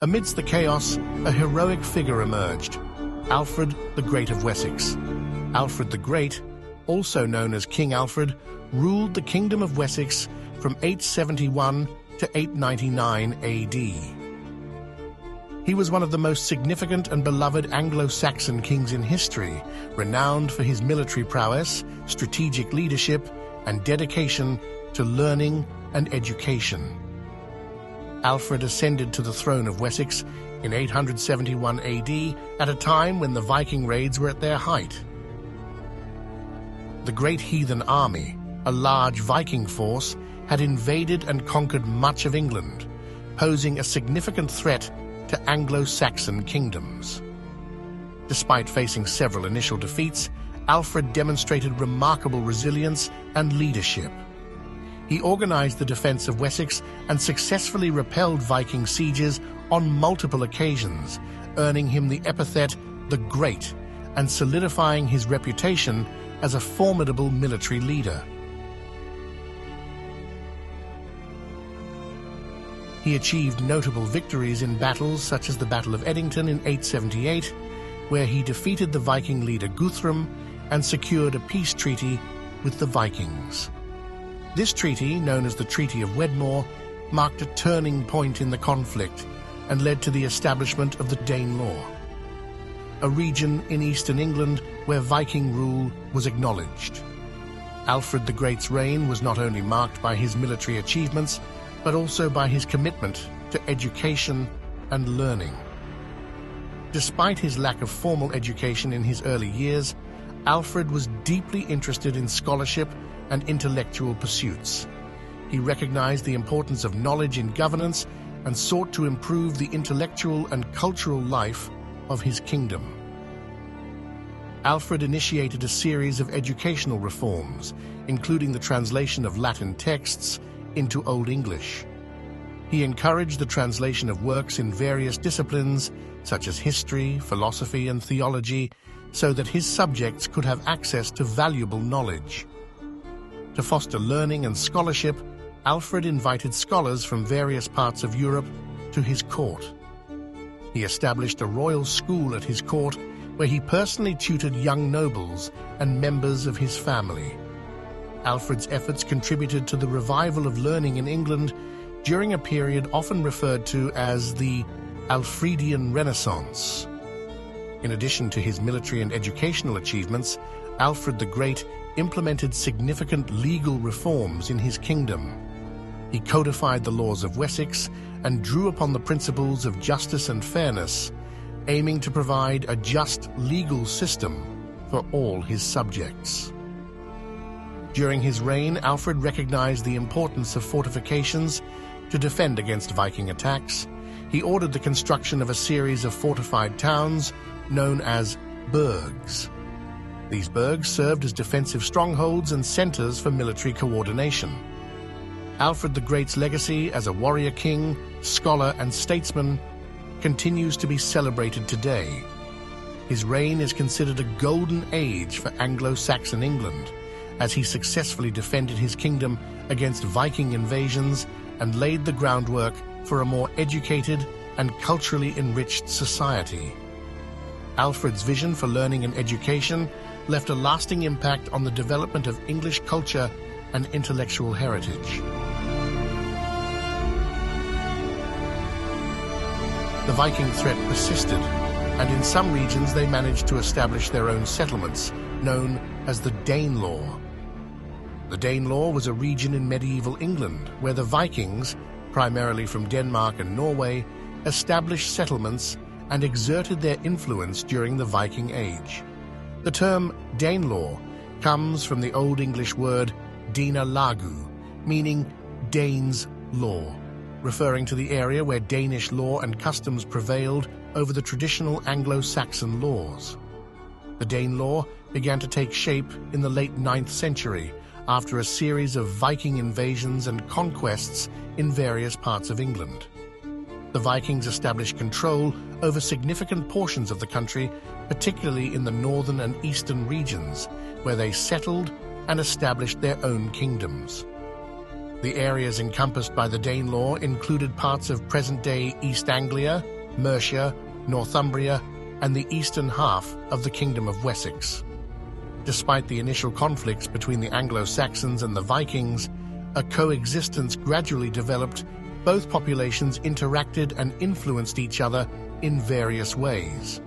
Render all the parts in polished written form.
Amidst the chaos, a heroic figure emerged, Alfred the Great of Wessex. Alfred the Great, also known as King Alfred, ruled the Kingdom of Wessex from 871 to 899 AD. He was one of the most significant and beloved Anglo-Saxon kings in history, renowned for his military prowess, strategic leadership, and dedication to learning and education. Alfred ascended to the throne of Wessex in 871 AD at a time when the Viking raids were at their height. The Great Heathen Army, a large Viking force, had invaded and conquered much of England, posing a significant threat to Anglo-Saxon kingdoms. Despite facing several initial defeats, Alfred demonstrated remarkable resilience and leadership. He organized the defense of Wessex and successfully repelled Viking sieges on multiple occasions, earning him the epithet the Great and solidifying his reputation as a formidable military leader. He achieved notable victories in battles such as the Battle of Edington in 878, where he defeated the Viking leader Guthrum and secured a peace treaty with the Vikings. This treaty, known as the Treaty of Wedmore, marked a turning point in the conflict and led to the establishment of the Danelaw, a region in eastern England where Viking rule was acknowledged. Alfred the Great's reign was not only marked by his military achievements, but also by his commitment to education and learning. Despite his lack of formal education in his early years, Alfred was deeply interested in scholarship and intellectual pursuits. He recognized the importance of knowledge in governance and sought to improve the intellectual and cultural life of his kingdom. Alfred initiated a series of educational reforms, including the translation of Latin texts into Old English. He encouraged the translation of works in various disciplines, such as history, philosophy, and theology, so that his subjects could have access to valuable knowledge. To foster learning and scholarship, Alfred invited scholars from various parts of Europe to his court. He established a royal school at his court where he personally tutored young nobles and members of his family. Alfred's efforts contributed to the revival of learning in England during a period often referred to as the Alfredian Renaissance. In addition to his military and educational achievements, Alfred the Great implemented significant legal reforms in his kingdom. He codified the laws of Wessex and drew upon the principles of justice and fairness, aiming to provide a just legal system for all his subjects. During his reign, Alfred recognized the importance of fortifications to defend against Viking attacks. He ordered the construction of a series of fortified towns known as burgs. These burgs served as defensive strongholds and centers for military coordination. Alfred the Great's legacy as a warrior king, scholar, and statesman continues to be celebrated today. His reign is considered a golden age for Anglo-Saxon England, as he successfully defended his kingdom against Viking invasions and laid the groundwork for a more educated and culturally enriched society. Alfred's vision for learning and education left a lasting impact on the development of English culture and intellectual heritage. The Viking threat persisted, and in some regions they managed to establish their own settlements, known as the Danelaw. The Danelaw was a region in medieval England where the Vikings, primarily from Denmark and Norway, established settlements and exerted their influence during the Viking Age. The term Danelaw comes from the Old English word Dina Lagu, meaning Dane's law, referring to the area where Danish law and customs prevailed over the traditional Anglo-Saxon laws. The Danelaw began to take shape in the late 9th century after a series of Viking invasions and conquests in various parts of England. The Vikings established control over significant portions of the country, particularly in the northern and eastern regions, where they settled and established their own kingdoms. The areas encompassed by the Danelaw included parts of present-day East Anglia, Mercia, Northumbria, and the eastern half of the Kingdom of Wessex. Despite the initial conflicts between the Anglo-Saxons and the Vikings, a coexistence gradually developed. Both populations interacted and influenced each other in various ways.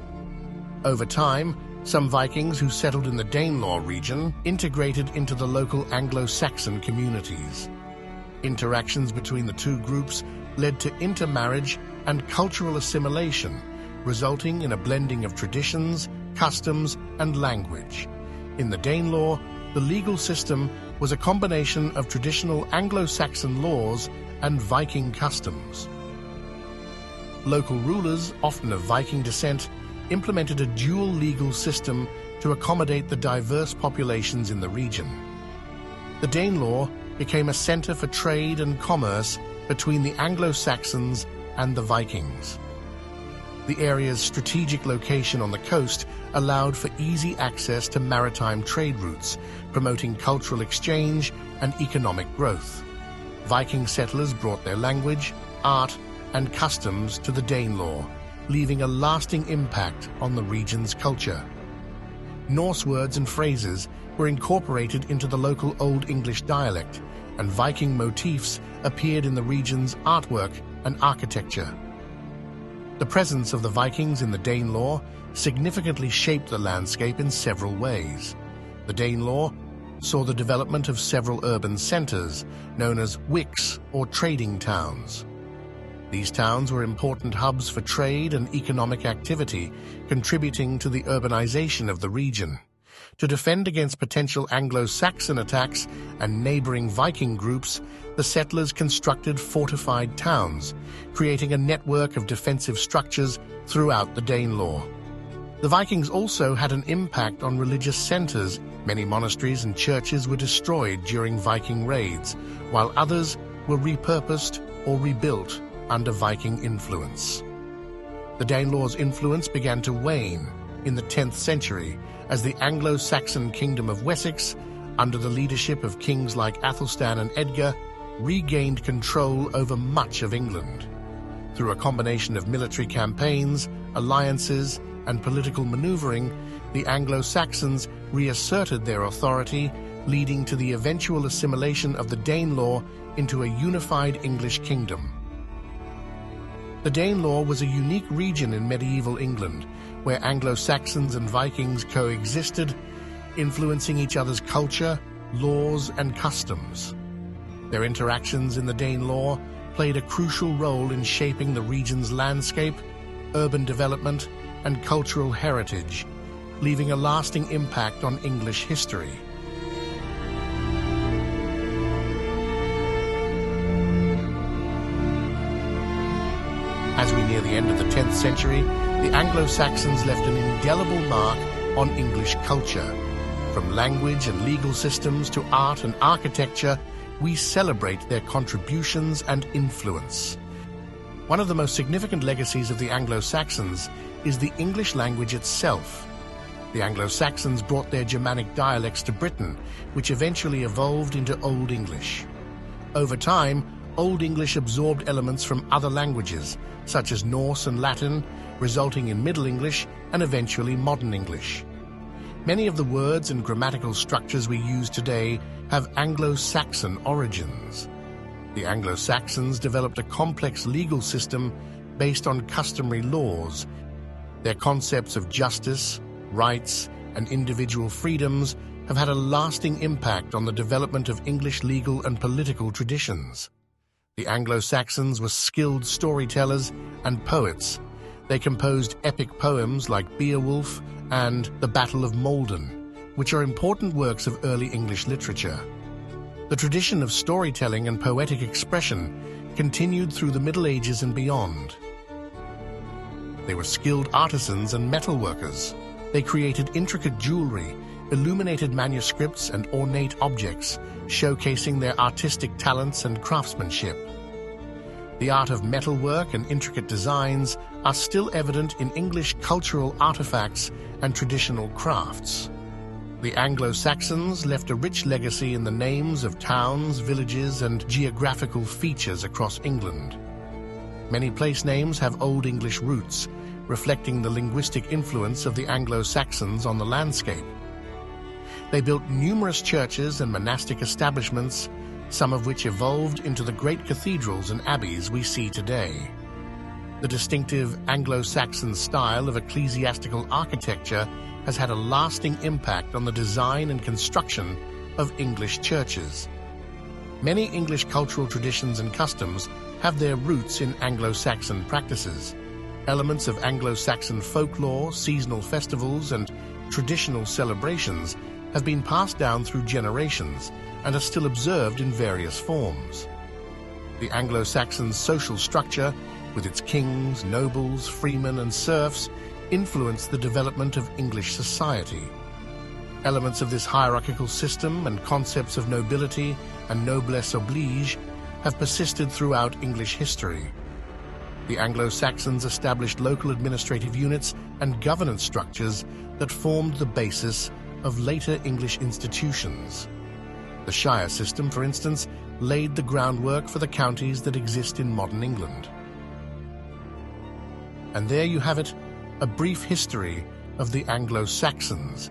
Over time, some Vikings who settled in the Danelaw region integrated into the local Anglo-Saxon communities. Interactions between the two groups led to intermarriage and cultural assimilation, resulting in a blending of traditions, customs, and language. In the Danelaw, the legal system was a combination of traditional Anglo-Saxon laws and Viking customs. Local rulers, often of Viking descent, implemented a dual legal system to accommodate the diverse populations in the region. The Danelaw became a center for trade and commerce between the Anglo-Saxons and the Vikings. The area's strategic location on the coast allowed for easy access to maritime trade routes, promoting cultural exchange and economic growth. Viking settlers brought their language, art, and customs to the Danelaw, leaving a lasting impact on the region's culture. Norse words and phrases were incorporated into the local Old English dialect, and Viking motifs appeared in the region's artwork and architecture. The presence of the Vikings in the Danelaw significantly shaped the landscape in several ways. The Danelaw saw the development of several urban centers known as wicks or trading towns. These towns were important hubs for trade and economic activity, contributing to the urbanization of the region. To defend against potential Anglo-Saxon attacks and neighboring Viking groups, the settlers constructed fortified towns, creating a network of defensive structures throughout the Danelaw. The Vikings also had an impact on religious centers. Many monasteries and churches were destroyed during Viking raids, while others were repurposed or rebuilt under Viking influence. The Danelaw's influence began to wane in the 10th century as the Anglo-Saxon Kingdom of Wessex, under the leadership of kings like Athelstan and Edgar, regained control over much of England. Through a combination of military campaigns, alliances, and political maneuvering, the Anglo-Saxons reasserted their authority, leading to the eventual assimilation of the Danelaw into a unified English kingdom. The Danelaw was a unique region in medieval England, where Anglo-Saxons and Vikings coexisted, influencing each other's culture, laws, and customs. Their interactions in the Danelaw played a crucial role in shaping the region's landscape, urban development, and cultural heritage, leaving a lasting impact on English history. As we near the end of the 10th century, the Anglo-Saxons left an indelible mark on English culture. From language and legal systems to art and architecture, we celebrate their contributions and influence. One of the most significant legacies of the Anglo-Saxons is the English language itself. The Anglo-Saxons brought their Germanic dialects to Britain, which eventually evolved into Old English. Over time, Old English absorbed elements from other languages, such as Norse and Latin, resulting in Middle English and eventually Modern English. Many of the words and grammatical structures we use today have Anglo-Saxon origins. The Anglo-Saxons developed a complex legal system based on customary laws. Their concepts of justice, rights, and individual freedoms have had a lasting impact on the development of English legal and political traditions. The Anglo-Saxons were skilled storytellers and poets. They composed epic poems like Beowulf and The Battle of Maldon, which are important works of early English literature. The tradition of storytelling and poetic expression continued through the Middle Ages and beyond. They were skilled artisans and metalworkers. They created intricate jewelry, illuminated manuscripts, and ornate objects, showcasing their artistic talents and craftsmanship. The art of metalwork and intricate designs are still evident in English cultural artifacts and traditional crafts. The Anglo-Saxons left a rich legacy in the names of towns, villages, and geographical features across England. Many place names have Old English roots, reflecting the linguistic influence of the Anglo-Saxons on the landscape. They built numerous churches and monastic establishments, some of which evolved into the great cathedrals and abbeys we see today. The distinctive Anglo-Saxon style of ecclesiastical architecture has had a lasting impact on the design and construction of English churches. Many English cultural traditions and customs have their roots in Anglo-Saxon practices. Elements of Anglo-Saxon folklore, seasonal festivals, and traditional celebrations have been passed down through generations and are still observed in various forms. The Anglo-Saxon social structure, with its kings, nobles, freemen, and serfs, influenced the development of English society. Elements of this hierarchical system and concepts of nobility and noblesse oblige have persisted throughout English history. The Anglo-Saxons established local administrative units and governance structures that formed the basis of later English institutions. The shire system, for instance, laid the groundwork for the counties that exist in modern England. And there you have it, a brief history of the Anglo-Saxons.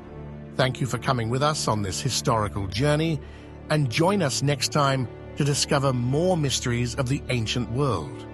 Thank you for coming with us on this historical journey, and join us next time to discover more mysteries of the ancient world.